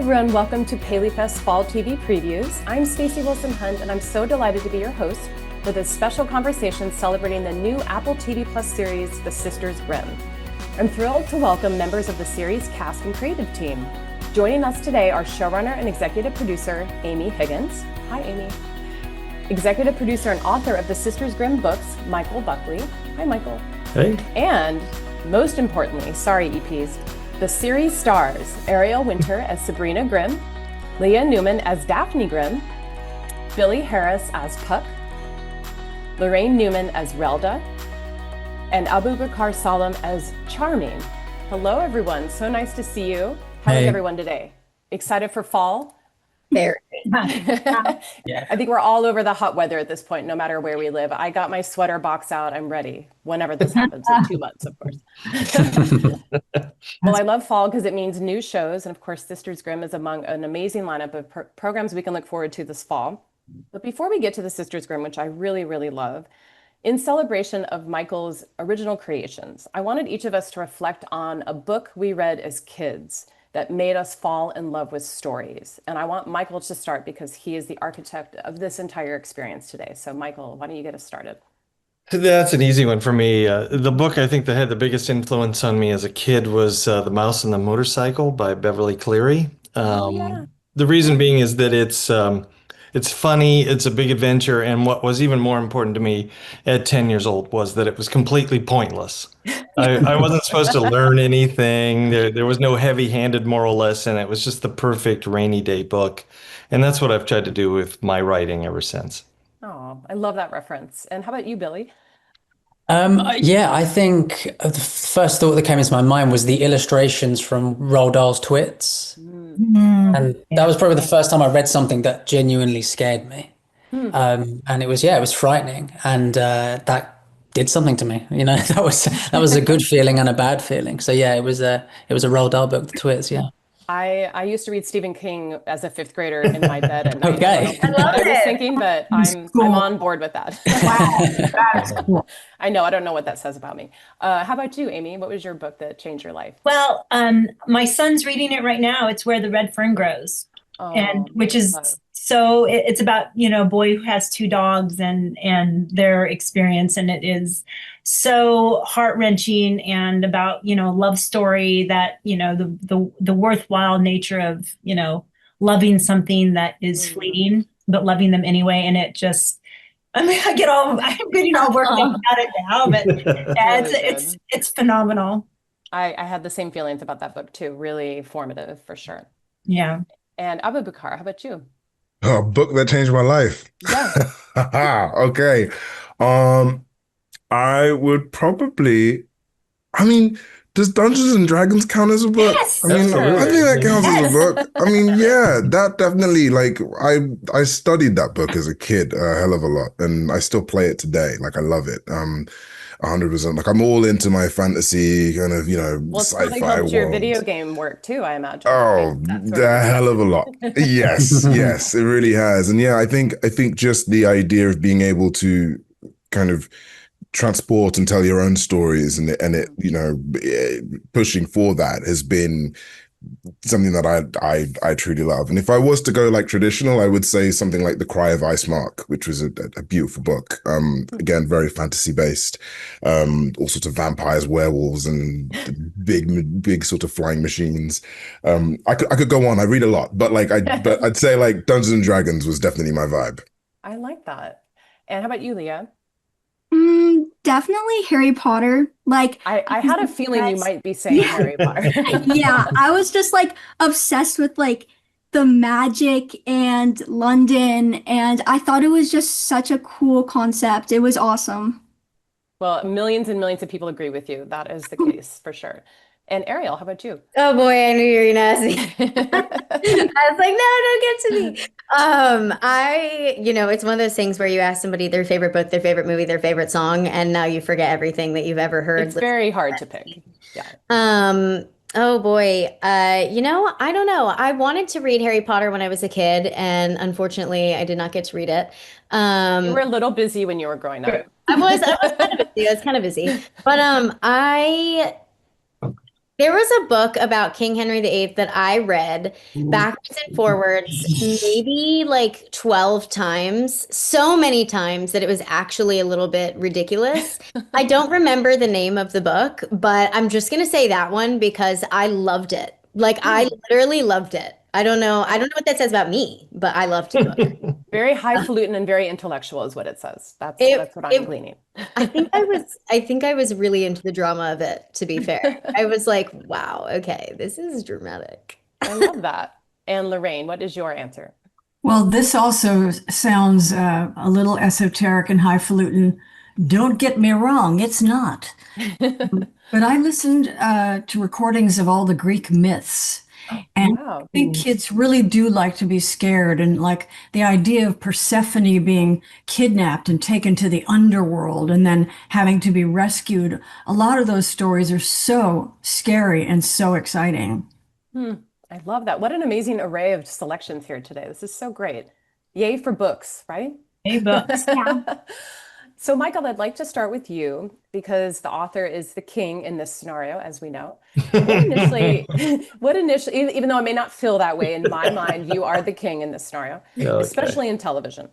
everyone, welcome to PALEYFEST Fall TV Previews. I'm Stacey Wilson Hunt, and I'm so delighted to be your host for this special conversation celebrating the new Apple TV Plus series, The Sisters Grimm. I'm thrilled to welcome members of the series cast and creative team. Joining us today are showrunner and executive producer Amy Higgins. Hi, Amy. Executive producer and author of the Sisters Grimm books, Michael Buckley. Hi, Michael. Hey. And most importantly, sorry EPs, the series stars Ariel Winter as Sabrina Grimm, Leah Newman as Daphne Grimm, Billy Harris as Puck, Laraine Newman as Relda, and Abubakar Salim as Charming. Hello, everyone. So nice to see you. How is everyone today? Excited for fall? Very. Yeah. I think we're all over the hot weather at this point, no matter where we live. I got my sweater box out. I'm ready whenever this happens in 2 months, of course. Well, I love fall because it means new shows. And of course, Sisters Grimm is among an amazing lineup of programs we can look forward to this fall. But before we get to the Sisters Grimm, which I really, really love, in celebration of Michael's original creations, I wanted each of us to reflect on a book we read as kids that made us fall in love with stories. And I want Michael to start because he is the architect of this entire experience today. So Michael, why don't you get us started? That's an easy one for me. The book I think that had the biggest influence on me as a kid was The Mouse and the Motorcycle by Beverly Cleary. The reason being is that it's funny, it's a big adventure, and what was even more important to me at 10 years old was that it was completely pointless. I wasn't supposed to learn anything. There was no heavy-handed moral lesson. It was just the perfect rainy day book. And that's what I've tried to do with my writing ever since. Oh, I love that reference. And how about you, Billy? I think the first thought that came into my mind was the illustrations from Roald Dahl's Twits. And that was probably the first time I read something that genuinely scared me. And it was frightening. And that did something to me. You know, that was a good feeling and a bad feeling. So yeah, it was a Roald Dahl book, The Twits, yeah. I used to read Stephen King as a fifth grader in my bed at night. Okay. I love what I was thinking, but I'm on board with that. Wow, that's cool. I know, I don't know what that says about me. How about you, Amy? What was your book that changed your life? Well, my son's reading it right now. It's Where the Red Fern Grows, and which is so it's about, you know, a boy who has two dogs and their experience, and it is so heart-wrenching and about, you know, love story that, you know, the worthwhile nature of, you know, loving something that is fleeting, but loving them anyway. And it just, I mean, I'm getting all worked up about it now, but yeah, it's phenomenal. I had the same feelings about that book too. Really formative for sure. Yeah. And Abubakar, how about you? A book that changed my life. Yeah. Okay. I would probably, does Dungeons and Dragons count as a book? Yes. I think that counts as a book. Yeah, that definitely, I studied that book as a kid a hell of a lot, and I still play it today. Like, I love it. 100%. Like, I'm all into my fantasy kind of, you know, sci-fi helped your world. video game work too, I imagine. Oh, a hell of a lot. Yes, yes, it really has. And yeah, I think just the idea of being able to kind of transport and tell your own stories and it, you know, pushing for that has been something that I truly love. And if I was to go like traditional, I would say something like The Cry of Ice Mark, which was a beautiful book. Again, very fantasy based, all sorts of vampires, werewolves, and big sort of flying machines. I could go on. I read a lot, but I'd say like Dungeons and Dragons was definitely my vibe. I like that. And how about you, Leah? Definitely Harry Potter. Like, I had a feeling you might be saying Harry Potter. Yeah, I was just like obsessed with like the magic and London, and I thought it was just such a cool concept. It was awesome. Well, millions and millions of people agree with you. That is the case for sure. And Ariel, how about you? Oh boy, I knew you were gonna ask me. I was like, no, don't get to me. You know, it's one of those things where you ask somebody their favorite book, their favorite movie, their favorite song, and now you forget everything that you've ever heard. It's very hard to pick. Yeah. Oh boy. You know, I don't know. I wanted to read Harry Potter when I was a kid, and unfortunately I did not get to read it. You were a little busy when you were growing up. I was kind of busy. But There was a book about King Henry VIII that I read backwards and forwards, maybe like 12 times, so many times that it was actually a little bit ridiculous. I don't remember the name of the book, but I'm just going to say that one because I loved it. Like I literally loved it. I don't know what that says about me, but I loved the book. Very highfalutin and very intellectual is what it says. That's what I'm gleaning. I think I was really into the drama of it, to be fair. I was like, wow, okay, this is dramatic. I love that. And Laraine, what is your answer? Well, this also sounds a little esoteric and highfalutin. Don't get me wrong, it's not. But I listened to recordings of all the Greek myths. And I think kids really do like to be scared, and like the idea of Persephone being kidnapped and taken to the underworld and then having to be rescued. A lot of those stories are so scary and so exciting. I love that. What an amazing array of selections here today. This is so great. Yay for books, right? Yay books. Yeah. So Michael, I'd like to start with you because the author is the king in this scenario, as we know. What initially, even though I may not feel that way in my mind, you are the king in this scenario, especially in television.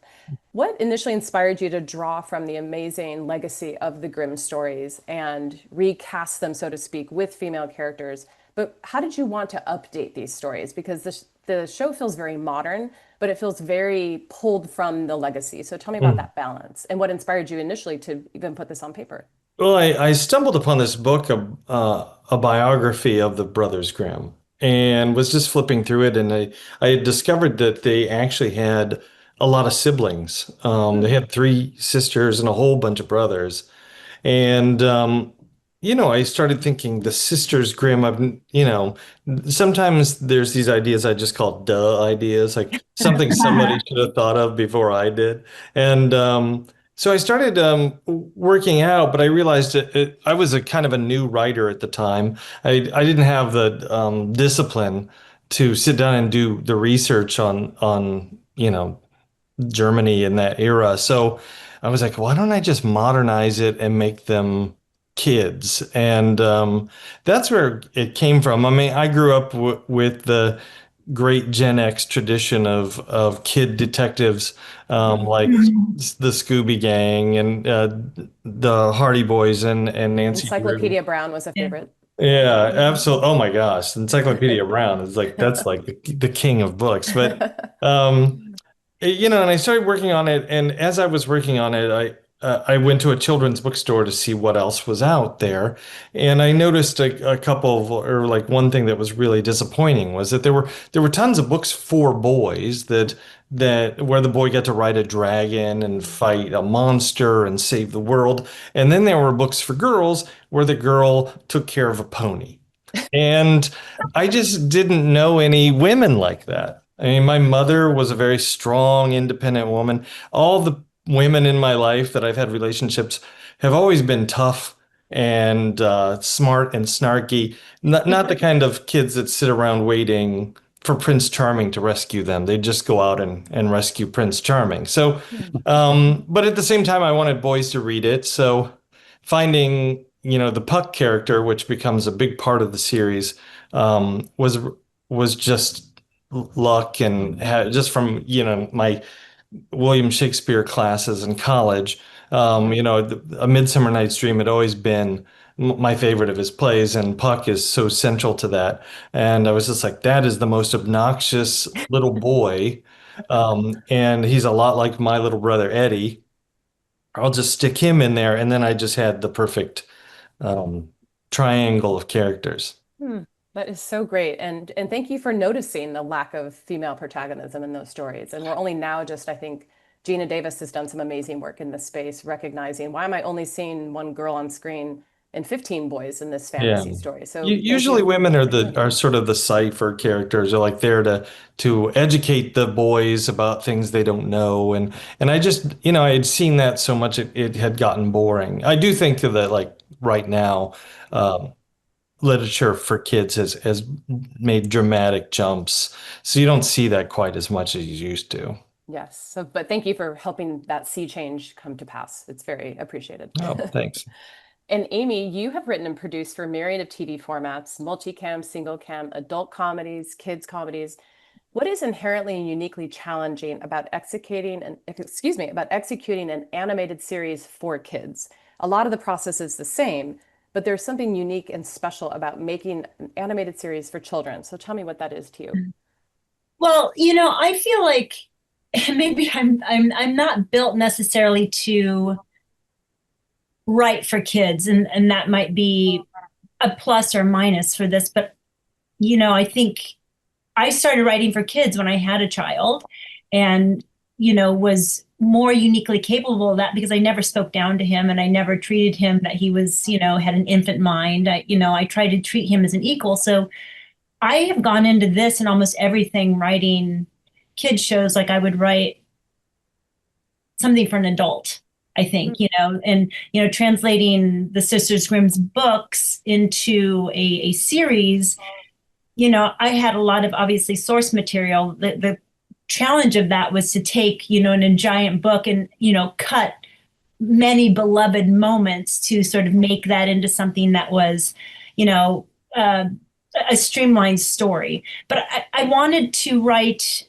What initially inspired you to draw from the amazing legacy of the Grimm stories and recast them, so to speak, with female characters? But how did you want to update these stories? Because the show feels very modern, but it feels very pulled from the legacy. So tell me about that balance and what inspired you initially to even put this on paper. Well, I stumbled upon this book, a biography of the Brothers Grimm, and was just flipping through it, and I had discovered that they actually had a lot of siblings. They had 3 sisters and a whole bunch of brothers. And I started thinking the Sisters Grimm, sometimes there's these ideas I just call duh ideas, like something somebody should have thought of before I did. And so I started working out, but I realized I was a kind of a new writer at the time. I didn't have the discipline to sit down and do the research on Germany in that era. So I was like, why don't I just modernize it and make them kids? And that's where it came from. I mean, I grew up with the great Gen X tradition of kid detectives, like the Scooby Gang and the Hardy Boys and Nancy Encyclopedia Brown was a favorite. Yeah, absolutely. Oh my gosh, Encyclopedia Brown is like that's like the king of books. But and I started working on it, and as I was working on it, I went to a children's bookstore to see what else was out there, and I noticed a couple of, or like one thing that was really disappointing was that there were tons of books for boys that where the boy got to ride a dragon and fight a monster and save the world, and then there were books for girls where the girl took care of a pony, and I just didn't know any women like that. I mean, my mother was a very strong, independent woman. All the women in my life that I've had relationships have always been tough and smart and snarky. Not the kind of kids that sit around waiting for Prince Charming to rescue them. They just go out and rescue Prince Charming. So, but at the same time, I wanted boys to read it. So finding, the Puck character, which becomes a big part of the series, was just luck and just from, my William Shakespeare classes in college. A Midsummer Night's Dream had always been my favorite of his plays, and Puck is so central to that. And I was just like, that is the most obnoxious little boy. And he's a lot like my little brother, Eddie. I'll just stick him in there. And then I just had the perfect triangle of characters. That is so great. And thank you for noticing the lack of female protagonism in those stories. And we're only now I think Gina Davis has done some amazing work in this space, recognizing why am I only seeing one girl on screen and 15 boys in this fantasy story? So usually women are sort of the cipher characters, are like there to educate the boys about things they don't know. And I just, I had seen that so much it had gotten boring. I do think that like right now, literature for kids has made dramatic jumps. So you don't see that quite as much as you used to. Yes. So, but thank you for helping that sea change come to pass. It's very appreciated. Oh, thanks. And Amy, you have written and produced for a myriad of TV formats, multicam, single cam, adult comedies, kids comedies. What is inherently and uniquely challenging about executing an animated series for kids? A lot of the process is the same, but there's something unique and special about making an animated series for children. So tell me what that is to you. Well, I feel like maybe I'm not built necessarily to write for kids, and that might be a plus or minus for this, but I think I started writing for kids when I had a child, and was more uniquely capable of that because I never spoke down to him, and I never treated him that he was had an infant mind. I tried to treat him as an equal. So I have gone into this and almost everything writing kids shows like I would write something for an adult, I think, and translating the Sisters Grimm's books into a series. I had a lot of obviously source material. The challenge of that was to take, in a giant book and, cut many beloved moments to sort of make that into something that was, a streamlined story. But I wanted to write,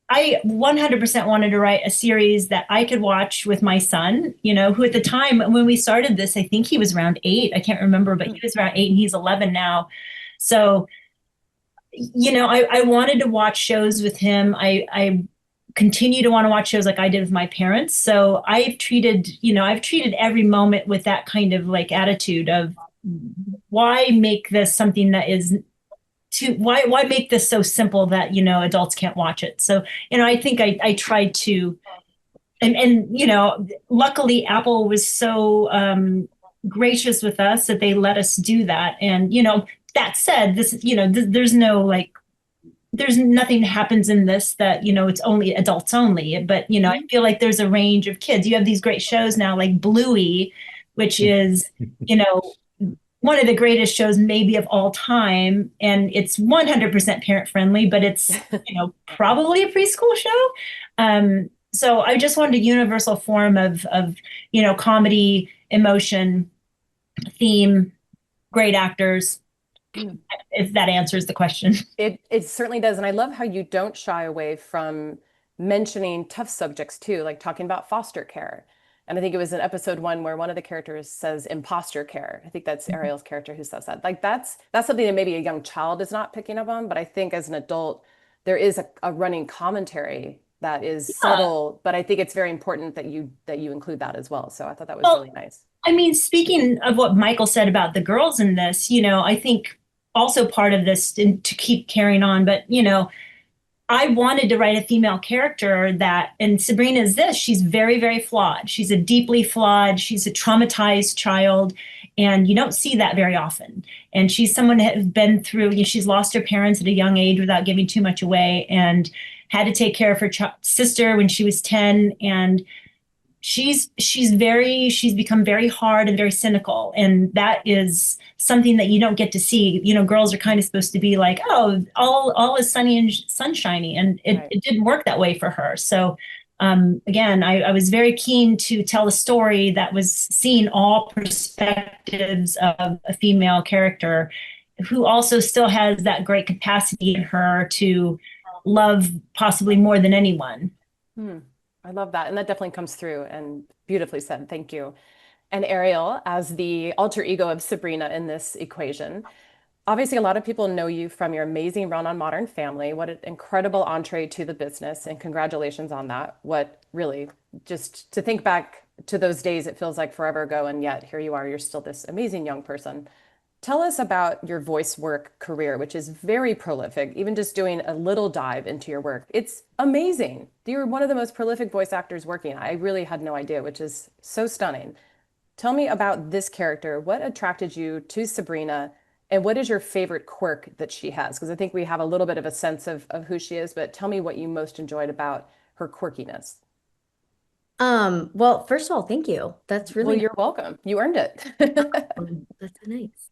I 100% wanted to write a series that I could watch with my son, who at the time when we started this, I think he was around 8. I can't remember, but he was around 8 and he's 11 now. So I wanted to watch shows with him. I continue to want to watch shows like I did with my parents. So I've treated every moment with that kind of like attitude of why make this something that is why make this so simple that, adults can't watch it. So, I think I tried to, and luckily Apple was so gracious with us that they let us do that. And, that said, this, there's nothing happens in this that, it's only adults only. But, I feel like there's a range of kids. You have these great shows now like Bluey, which is, one of the greatest shows maybe of all time. And it's 100% parent friendly, but it's, probably a preschool show. So I just wanted a universal form of comedy, emotion, theme, great actors. If that answers the question. It certainly does. And I love how you don't shy away from mentioning tough subjects too, like talking about foster care. And I think it was in episode 1 where one of the characters says imposter care. I think that's Ariel's character who says that. Like that's something that maybe a young child is not picking up on, but I think as an adult, there is a running commentary that is subtle, but I think it's very important that you include that as well. So I thought that was really nice. I mean, speaking of what Michael said about the girls in this, I think also part of this to keep carrying on, but I wanted to write a female character and Sabrina is this, she's very, very flawed. She's a deeply flawed, she's a traumatized child, and you don't see that very often. And she's someone that has been through, she's lost her parents at a young age without giving too much away and had to take care of her sister when she was 10. And she's become very hard and very cynical. And that is something that you don't get to see. Girls are kind of supposed to be like, oh, all is sunny and sunshiny. And it didn't work that way for her. So again, I was very keen to tell a story that was seeing all perspectives of a female character who also still has that great capacity in her to love possibly more than anyone. I love that. And that definitely comes through and beautifully said. Thank you. And Ariel, as the alter ego of Sabrina in this equation, obviously a lot of people know you from your amazing run on Modern Family. What an incredible entree to the business, and congratulations on that. What really, just to think back to those days, it feels like forever ago, and yet here you are, you're still this amazing young person. Tell us about your voice work career, which is very prolific, even just doing a little dive into your work. It's amazing. You're one of the most prolific voice actors working. I really had no idea, which is so stunning. Tell me about this character. What attracted you to Sabrina, and what is your favorite quirk that she has? Because I think we have a little bit of a sense of who she is, but tell me what you most enjoyed about her quirkiness. Well, first of all, thank you. That's really Well, you're welcome. You earned it. That's nice.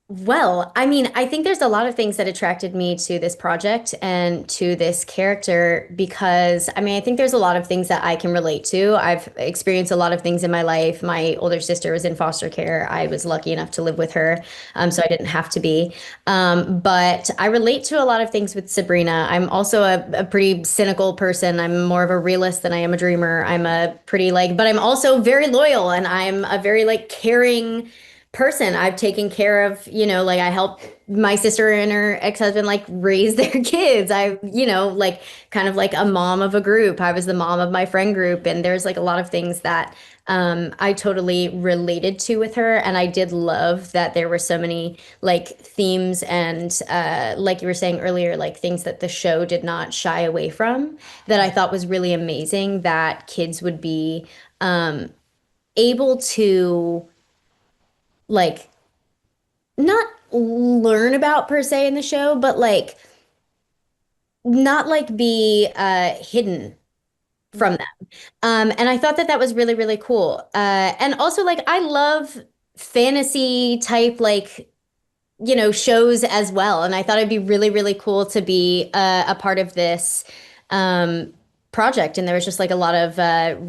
Well, I mean, I think there's a lot of things that attracted me to this project and to this character because, I mean, I think there's a lot of things that I can relate to. I've experienced a lot of things in my life. My older sister was in foster care. I was lucky enough to live with her, so I didn't have to be. But I relate to a lot of things with Sabrina. I'm also a pretty cynical person. I'm more of a realist than I am a dreamer. I'm a pretty but I'm also very loyal and I'm a very caring person. I've taken care of, I helped my sister and her ex-husband raise their kids. I, kind of like a mom of a group. I was the mom of my friend group. And there's a lot of things that I totally related to with her. And I did love that there were so many themes and like you were saying earlier, things that the show did not shy away from that I thought was really amazing that kids would be able to not learn about per se in the show, but not be hidden from them. And I thought that that was really, really cool. And also I love fantasy type shows as well. And I thought it'd be really, really cool to be a part of this project. And there was just a lot of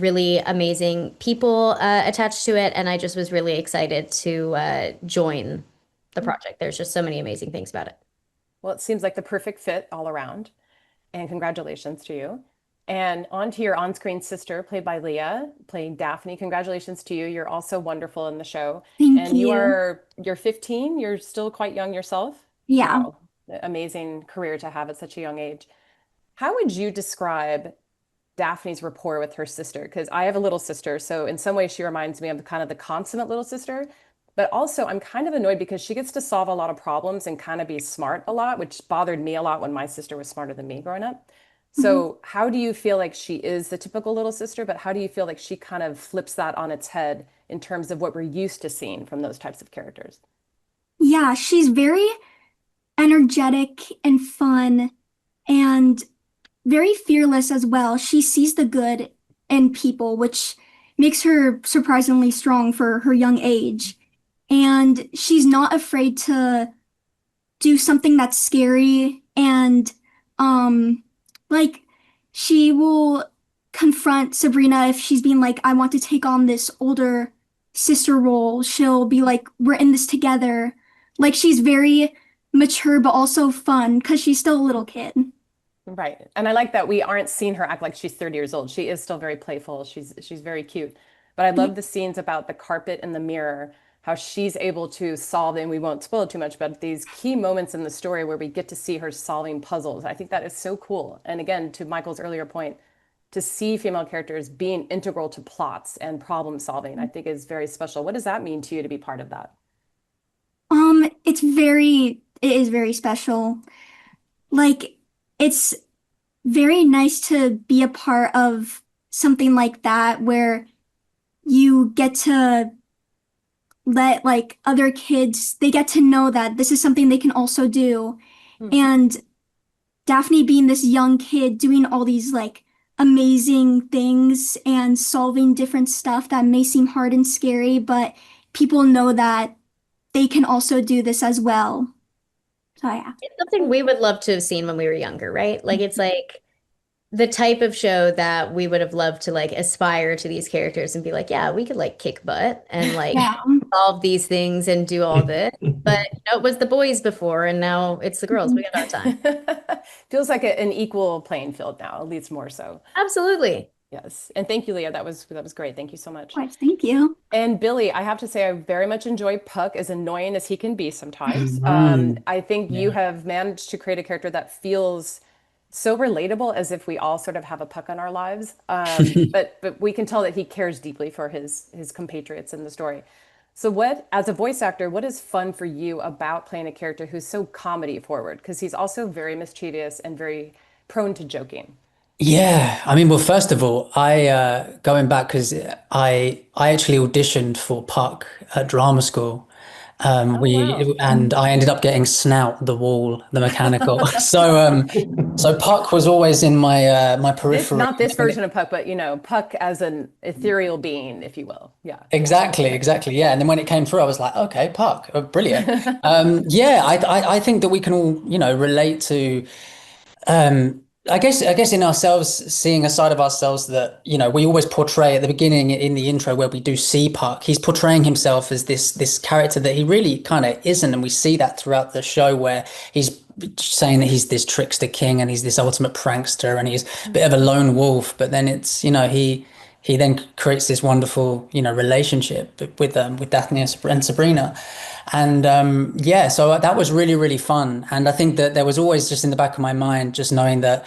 really amazing people attached to it. And I just was really excited to join the project. There's just so many amazing things about it. Well, it seems like the perfect fit all around. And congratulations to you. And on to your on-screen sister, played by Leah, playing Daphne. Congratulations to you. You're also wonderful in the show. Thank And you. You're 15. You're still quite young yourself. Yeah. Wow. Amazing career to have at such a young age. How would you describe Daphne's rapport with her sister? Because I have a little sister, so in some ways she reminds me of kind of the consummate little sister. But also I'm kind of annoyed because she gets to solve a lot of problems and kind of be smart a lot, which bothered me a lot when my sister was smarter than me growing up. So how do you feel like she is the typical little sister, but how do you feel like she kind of flips that on its head in terms of what we're used to seeing from those types of characters? Yeah, she's very energetic and fun and very fearless as well. She sees the good in people, which makes her surprisingly strong for her young age. And she's not afraid to do something that's scary and like she will confront Sabrina if she's being I want to take on this older sister role. She'll be we're in this together. She's very mature but also fun because she's still a little kid. Right. And I like that we aren't seeing her act like she's 30 years old. She is still very playful. She's very cute. But I love the scenes about the carpet and the mirror, how she's able to solve, and we won't spoil too much, but these key moments in the story where we get to see her solving puzzles. I think that is so cool. And again, to Michael's earlier point, to see female characters being integral to plots and problem solving, I think is very special. What does that mean to you to be part of that? It is very special. It's very nice to be a part of something like that where you get to let other kids, they get to know that this is something they can also do. And Daphne being this young kid doing all these amazing things and solving different stuff that may seem hard and scary, but people know that they can also do this as well. So yeah. It's something we would love to have seen when we were younger, right? It's the type of show that we would have loved to aspire to these characters and be yeah, we could kick butt and Yeah. solve these things and do all this. But it was the boys before and now it's the girls. We got our time. Feels like an equal playing field now, at least more so. Absolutely. Yes. And thank you, Leah. That was great. Thank you so much. Right, thank you. And Billy, I have to say, I very much enjoy Puck, as annoying as he can be sometimes. I think you have managed to create a character that feels so relatable, as if we all sort of have a Puck in our lives. But we can tell that he cares deeply for his compatriots in the story. So as a voice actor, what is fun for you about playing a character who's so comedy forward? Because he's also very mischievous and very prone to joking. Yeah, I mean, well, first of all, I going back because I actually auditioned for Puck at drama school, And I ended up getting Snout, the wall, the mechanical. So Puck was always in my periphery. Not this version of Puck, but Puck as an ethereal being, if you will. Yeah. Exactly. Yeah. And then when it came through, I was like, okay, Puck, brilliant. Yeah, I think that we can all, relate to. I guess in ourselves, seeing a side of ourselves that, we always portray at the beginning in the intro where we do see Puck. He's portraying himself as this character that he really kind of isn't. And we see that throughout the show where he's saying that he's this trickster king and he's this ultimate prankster and he's a bit of a lone wolf. But then it's, he then creates this wonderful, relationship with Daphne and Sabrina. And so that was really, really fun. And I think that there was always just in the back of my mind, just knowing that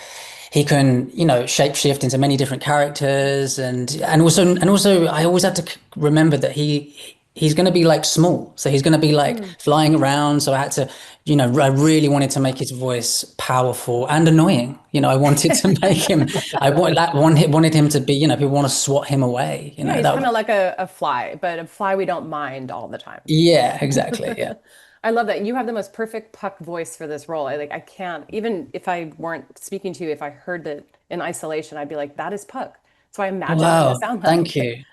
he can, shapeshift into many different characters. And also I always had to remember that he's going to be like small. So he's going to be like flying around. So I had to, I really wanted to make his voice powerful and annoying. I wanted to make him, wanted him to be, people want to swat him away. He's kind of like a fly, but a fly we don't mind all the time. Yeah, exactly. Yeah. I love that. You have the most perfect Puck voice for this role. I can't, even if I weren't speaking to you, if I heard it in isolation, I'd be like, that is Puck. So I imagine wow, it sound like.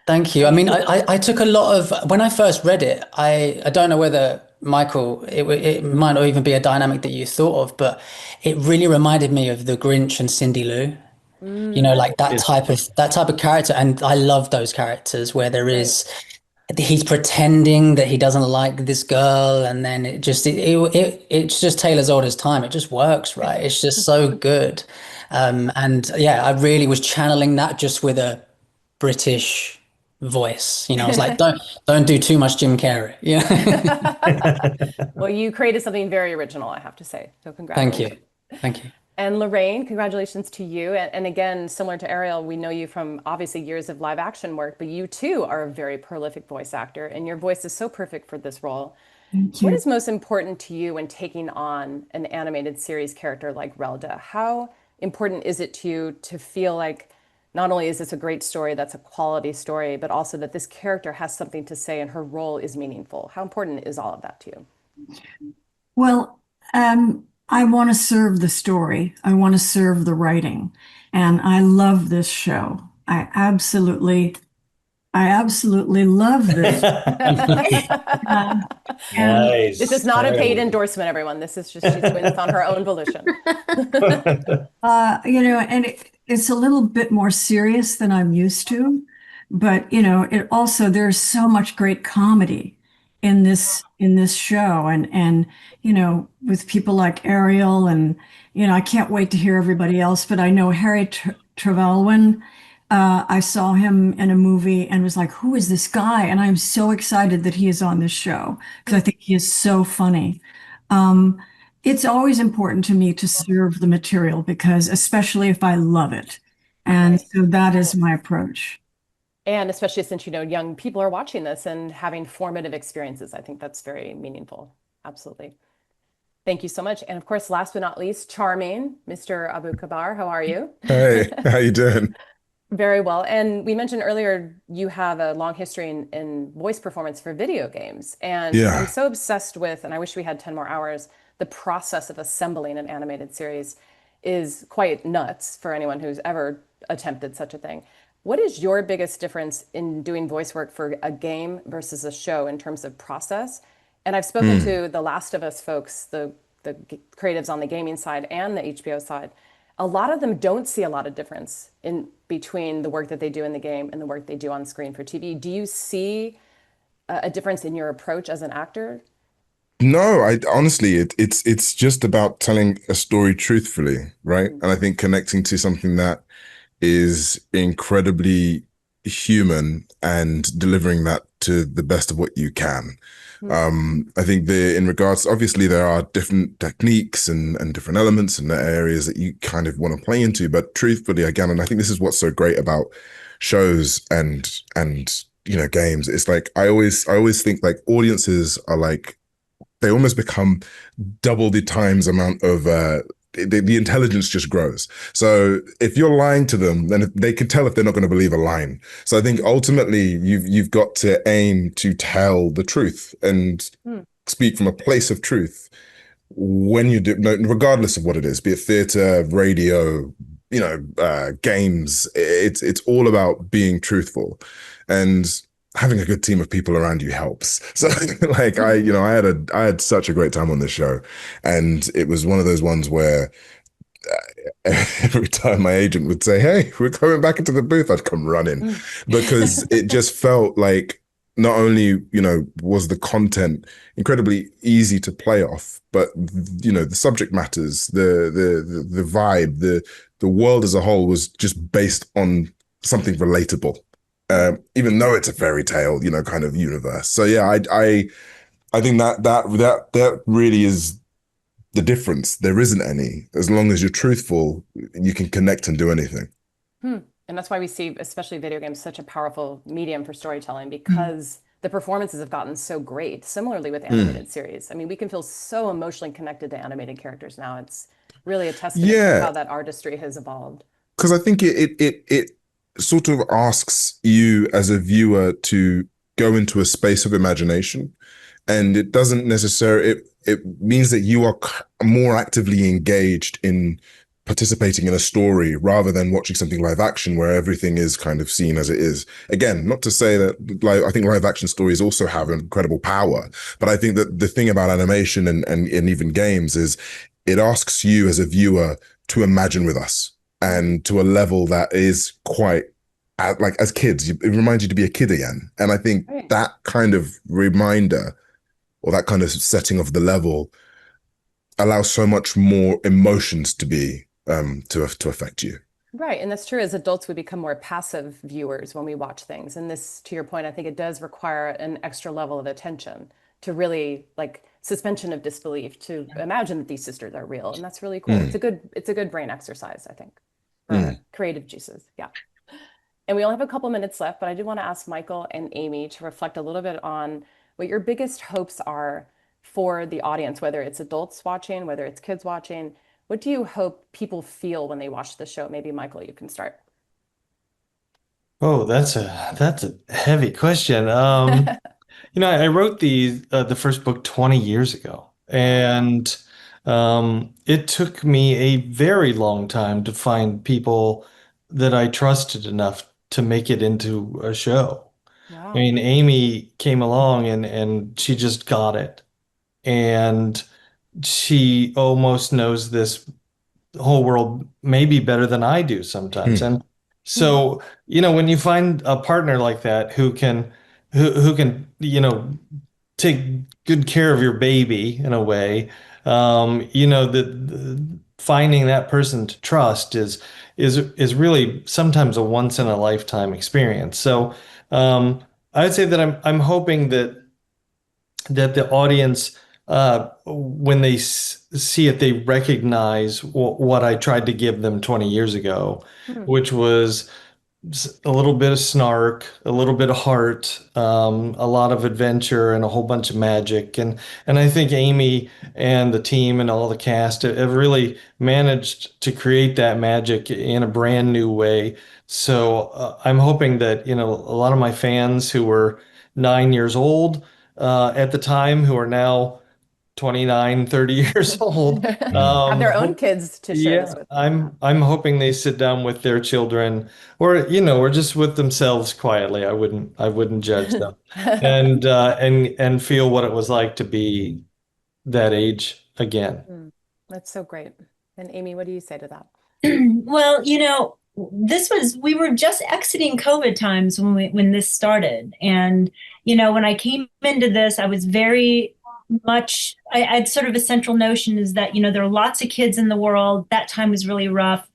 Thank you. I mean, I took a lot of, when I first read it, I don't know whether Michael, it might not even be a dynamic that you thought of, but it really reminded me of the Grinch and Cindy Lou. Like that type of character. And I love those characters where there is, he's pretending that he doesn't like this girl, and then it's just tale as old as time. It just works, right? It's just so good. And yeah, I really was channeling that just with a British voice. I was like, don't do too much Jim Carrey. Well, you created something very original, I have to say. So congratulations. Thank you. And Laraine, congratulations to you. And again, similar to Ariel, we know you from obviously years of live action work, but you too are a very prolific voice actor, and your voice is so perfect for this role. Thank you. What is most important to you when taking on an animated series character like Relda? How important is it to you to feel like not only is this a great story, that's a quality story, but also that this character has something to say and her role is meaningful? How important is all of that to you? Well, I want to serve the story. I want to serve the writing. And I love this show. I absolutely love this. Nice. This is not a paid endorsement, everyone. This is just, she's doing this on her own volition. And it's a little bit more serious than I'm used to, but it also, there's so much great comedy in this show, and with people like Ariel, and I can't wait to hear everybody else. But I know Harry Trevelyan. I saw him in a movie and was like, who is this guy? And I'm so excited that he is on this show because I think he is so funny. It's always important to me to serve the material, because especially if I love it. And so that is my approach. And especially since, young people are watching this and having formative experiences, I think that's very meaningful. Absolutely. Thank you so much. And of course, last but not least, charming Mr. Abubakar, how are you? Hey, how you doing? Very well. And we mentioned earlier, you have a long history in voice performance for video games. And I'm so obsessed with, and I wish we had 10 more hours, the process of assembling an animated series is quite nuts for anyone who's ever attempted such a thing. What is your biggest difference in doing voice work for a game versus a show in terms of process? And I've spoken to the Last of Us folks, the creatives on the gaming side and the HBO side. A lot of them don't see a lot of difference in between the work that they do in the game and the work they do on screen for TV. Do you see a difference in your approach as an actor? No, I honestly, it's just about telling a story truthfully, right? And I think connecting to something that is incredibly human and delivering that to the best of what you can. I think in regards, obviously there are different techniques and different elements and areas that you kind of want to play into, but truthfully, again, and I think this is what's so great about shows and games, it's like I always think like audiences are like, they almost become double the times amount of the intelligence just grows. So if you're lying to them, then they can tell if they're not going to believe a line. So I think ultimately you've got to aim to tell the truth and speak from a place of truth when you do, regardless of what it is, be it theater, radio, games. It's all about being truthful, and having a good team of people around you helps. So like I had such a great time on this show, and it was one of those ones where every time my agent would say, "Hey, we're coming back into the booth," I'd come running, because it just felt like not only, was the content incredibly easy to play off, but the subject matters, the vibe, the world as a whole was just based on something relatable. Even though it's a fairy tale, kind of universe. So yeah, I think that really is the difference. There isn't any. As long as you're truthful, you can connect and do anything. And that's why we see, especially video games, such a powerful medium for storytelling, because the performances have gotten so great. Similarly with animated series. I mean, we can feel so emotionally connected to animated characters now. It's really a testament to how that artistry has evolved. Because I think it sort of asks you as a viewer to go into a space of imagination, and it doesn't necessarily, it means that you are more actively engaged in participating in a story rather than watching something live action where everything is kind of seen as it is. Again, not to say that, I think live action stories also have incredible power, but I think that the thing about animation and even games is it asks you as a viewer to imagine with us, and to a level that is quite, like, as kids, it reminds you to be a kid again. And I think that kind of reminder, or that kind of setting of the level, allows so much more emotions to be to affect you. Right, and that's true. As adults, we become more passive viewers when we watch things. And this, to your point, I think it does require an extra level of attention to really, like, suspension of disbelief, to imagine that these sisters are real. And that's really cool. It's a good brain exercise, I think, for creative juices. Yeah. And we only have a couple minutes left, but I do want to ask Michael and Amy to reflect a little bit on what your biggest hopes are for the audience, whether it's adults watching, whether it's kids watching. What do you hope people feel when they watch the show? Maybe Michael, you can start. Oh, that's a heavy question. I wrote the first book 20 years ago, and it took me a very long time to find people that I trusted enough to make it into a show. Wow. I mean, Amy came along and she just got it. And she almost knows this whole world maybe better than I do sometimes. And so, when you find a partner like that who can take good care of your baby in a way, finding that person to trust is really sometimes a once in a lifetime experience. So I would say that I'm hoping that the audience, when they see it, they recognize what I tried to give them 20 years ago, which was a little bit of snark, a little bit of heart, a lot of adventure, and a whole bunch of magic. And I think Amy and the team and all the cast have really managed to create that magic in a brand new way. So I'm hoping that, a lot of my fans who were 9 years old at the time, who are now 29, 30 years old, have their own kids to share this with. I'm hoping they sit down with their children, or just with themselves quietly. I wouldn't judge them, and feel what it was like to be that age again. That's so great. And Amy, what do you say to that? Well, we were just exiting COVID times when this started, and when I came into this, I was very much, I had sort of a central notion is that, there are lots of kids in the world. That time was really rough.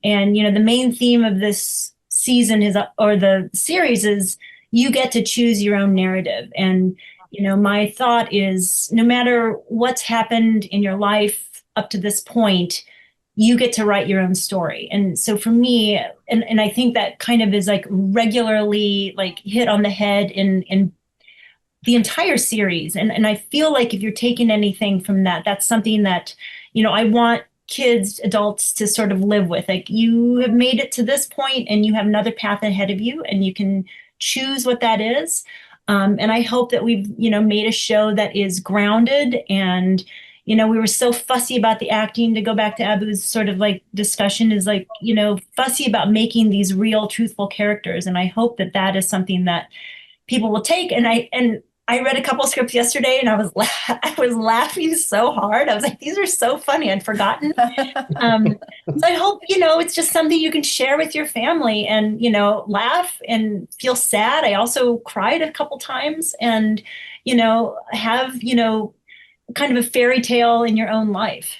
And, the main theme of this season or the series is you get to choose your own narrative. And, my thought is no matter what's happened in your life up to this point, you get to write your own story. And so for me, and I think that kind of is like regularly like hit on the head in the entire series. And I feel like if you're taking anything from that, that's something that, I want kids, adults to sort of live with. Like, you have made it to this point and you have another path ahead of you, and you can choose what that is. And I hope that we've, made a show that is grounded. And, we were so fussy about the acting, to go back to Abu's sort of like discussion, is like, fussy about making these real, truthful characters. And I hope that that is something that people will take. And I read a couple scripts yesterday, and I was laughing so hard. I was like, these are so funny. I'd forgotten. So I hope, it's just something you can share with your family and, laugh and feel sad. I also cried a couple times, and, have, kind of a fairy tale in your own life.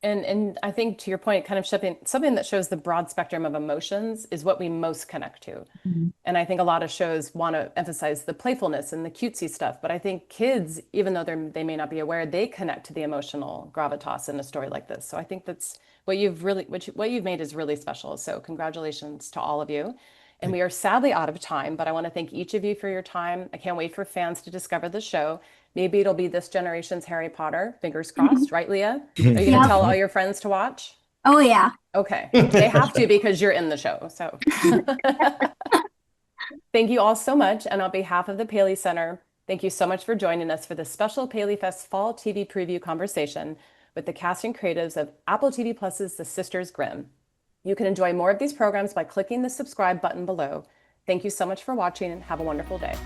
And I think, to your point, kind of something that shows the broad spectrum of emotions is what we most connect to. Mm-hmm. And I think a lot of shows want to emphasize the playfulness and the cutesy stuff, but I think kids, even though they may not be aware, they connect to the emotional gravitas in a story like this. So I think that's what you've made is really special. So congratulations to all of you. And we are sadly out of time, but I want to thank each of you for your time. I can't wait for fans to discover the show. Maybe it'll be this generation's Harry Potter. Fingers crossed, right, Leah? Are you going to tell all your friends to watch? Oh, yeah. Okay. They have to, because you're in the show. So thank you all so much. And on behalf of the Paley Center, thank you so much for joining us for this special PALEYFEST Fall TV Preview conversation with the cast and creatives of Apple TV Plus's The Sisters Grimm. You can enjoy more of these programs by clicking the subscribe button below. Thank you so much for watching, and have a wonderful day.